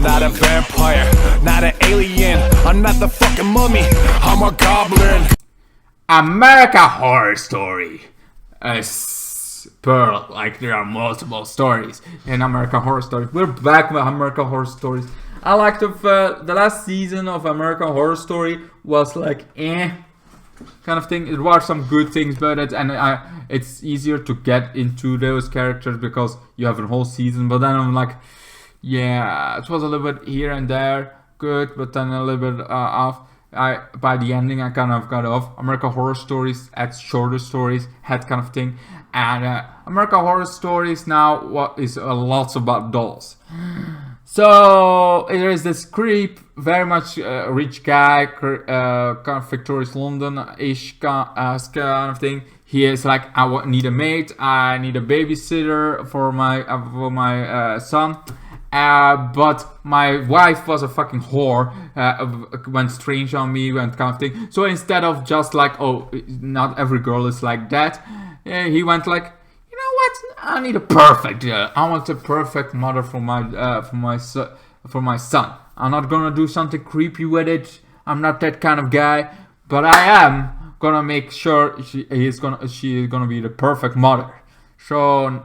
not a vampire, not an alien. I'm not the fucking mummy, I'm a goblin. American Horror Story. Pearl, like there are multiple stories in American Horror Story. We're back with American Horror Stories. I liked the last season of American Horror Story was like kind of thing. There were some good things about it, and it's easier to get into those characters because you have a whole season. But then I'm like, yeah, it was a little bit here and there good, but then a little bit off. By the ending, I kind of got off. American Horror Stories had shorter stories, had kind of thing, and American Horror Stories now what is lots about dolls. So there is this creep, very much rich guy, kind of Victorious London-ish kind of thing. He is like, I need a mate, I need a babysitter for my son. But my wife was a fucking whore, went strange on me, went kind of thing. So instead of just like, oh, not every girl is like that, he went like, you know what? I need a perfect. I want a perfect mother for my son. I'm not gonna do something creepy with it. I'm not that kind of guy, but I am gonna make sure she is gonna be the perfect mother. So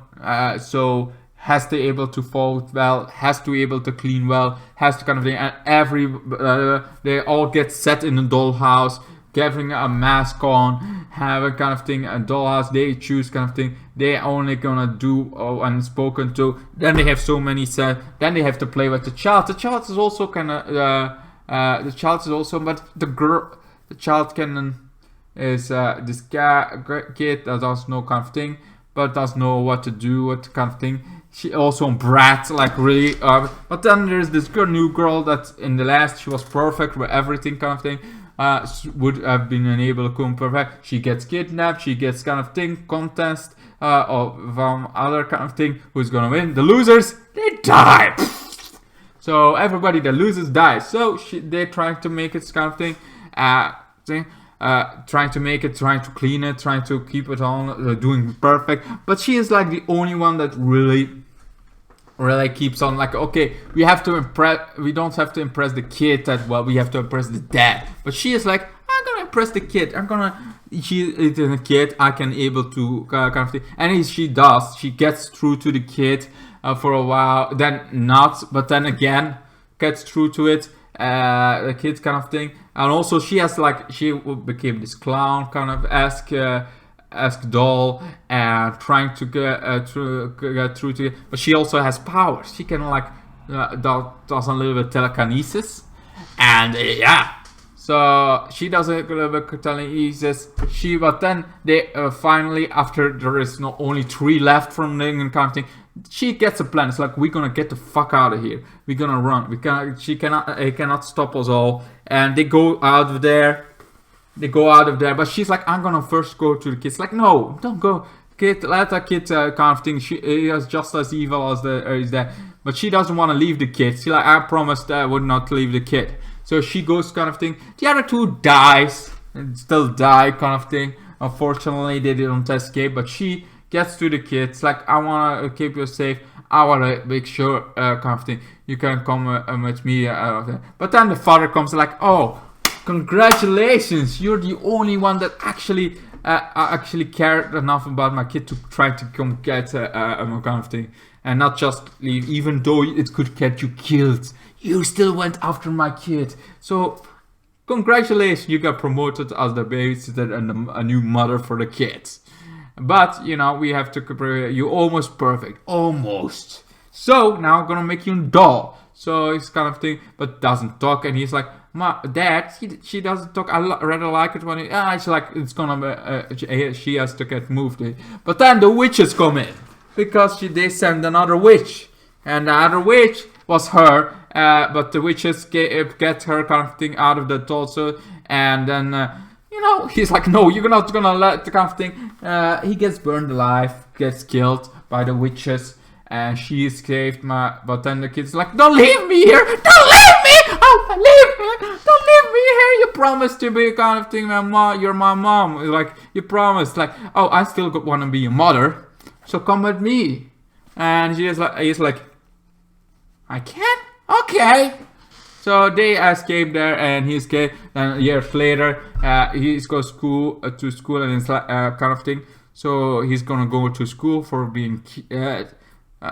has to able to fold well, has to able to clean well, has to kind of thing, and they all get set in a dollhouse, getting a mask on, having kind of thing, a dollhouse they choose kind of thing. They only gonna do unspoken to. Then they have so many set. Then they have to play with the child. The child is also kind of the child is also, but the child is this kid that does no kind of thing, but doesn't know what to do, what kind of thing. She also brat, like really, but then there's this new girl that in the last she was perfect with everything kind of thing, would have been unable to come perfect. She gets kidnapped, she gets kind of thing, contest, or from other kind of thing, who's gonna win? The losers, they die! So everybody that loses dies, so they're trying to make it kind of thing, trying to make it, trying to clean it, trying to keep it on, doing perfect. But she is like the only one that really keeps on, like, okay, we don't have to impress the kid that well, we have to impress the dad. But she is like, I'm gonna impress the kid. She is a kid, I can able to kind of thing. And she gets through to the kid for a while, then not, but then again gets through to it. The kid kind of thing, and also she became this clown kind of ask doll and trying to get through to it, but she also has powers. She can like does a little bit telekinesis, and so she does a little bit telekinesis. But then they finally, after there is not only 3 left from the kind of thing, she gets a plan. It's like, we're gonna get the fuck out of here. We're gonna run. He cannot stop us all. And they go out of there. But she's like, I'm gonna first go to the kids. Like, no, don't go. Kid, let that kid kind of thing. She is just as evil as is that. But she doesn't want to leave the kid. She's like, I promised I would not leave the kid. So she goes kind of thing. The other 2 dies. And still die kind of thing. Unfortunately, they didn't escape. But she gets to the kids, like, I want to keep you safe, I want to make sure, kind of thing, you can come with me, but then the father comes like, oh, congratulations, you're the only one that actually cared enough about my kid to try to come get kind of thing, and not just leave, even though it could get you killed, you still went after my kid, so congratulations, you got promoted as the babysitter and a new mother for the kids. But, you know, we have to compare you almost perfect. Almost. So, now I'm gonna make you a doll. So, it's kind of thing, but doesn't talk. And he's like, Dad, she doesn't talk. I rather like it when it's like, it's gonna she has to get moved. But then the witches come in. Because they send another witch. And the other witch was her. But the witches get her kind of thing out of the doll. So, and then... you know, he's like, no, you're not gonna let the kind of thing. He gets burned alive, gets killed by the witches, and she escaped. But then the kid's like, don't leave me here! Don't leave me! Oh, leave me! Don't leave me here! You promised to be kind of thing, you're my mom. Like, you promised, like, oh, I still want to be your mother, so come with me. And he's like, I can't. Okay. So they escape there, and he escaped. And years later, he goes to school, and it's like kind of thing. So he's gonna go to school for being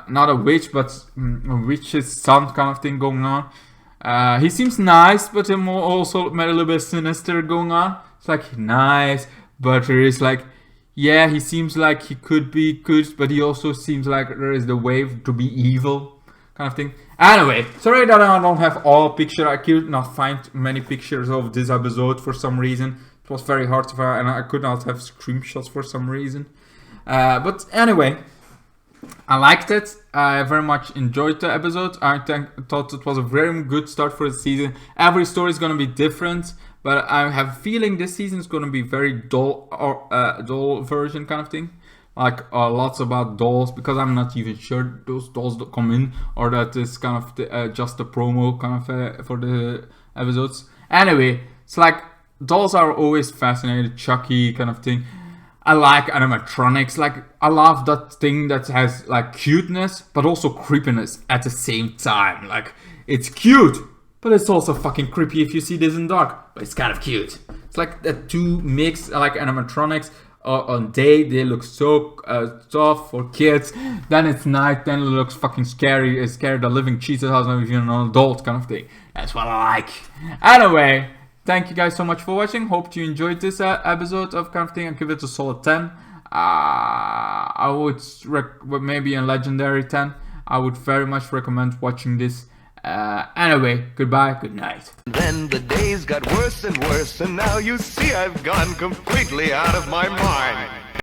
not a witch, but a witch's son kind of thing going on. He seems nice, but also a little bit sinister going on. It's like nice, but there is like, yeah, he seems like he could be good, but he also seems like there is the wave to be evil kind of thing. Anyway, sorry that I don't have all pictures. I could not find many pictures of this episode for some reason. It was very hard to find, and I could not have screenshots for some reason. But anyway, I liked it. I very much enjoyed the episode. I thought it was a very good start for the season. Every story is going to be different, but I have a feeling this season is going to be very dull or dull version kind of thing. Like lots about dolls, because I'm not even sure those dolls that come in or that is kind of just a promo kind of for the episodes. Anyway, it's like dolls are always fascinating, Chucky kind of thing. I like animatronics. Like I love that thing that has like cuteness but also creepiness at the same time. Like it's cute, but it's also fucking creepy if you see this in dark. But it's kind of cute. It's like the two mix, like animatronics. On day they look so tough for kids, then it's night, then it looks fucking scary. It scared the living cheese out of you, an adult kind of thing. That's what I like. Anyway, thank you guys so much for watching. Hope you enjoyed this episode of kind of thing. I give it a solid 10. I would maybe a legendary 10. I would very much recommend watching this. Anyway, goodbye, good night. Then the days got worse and worse, and now you see I've gone completely out of my mind.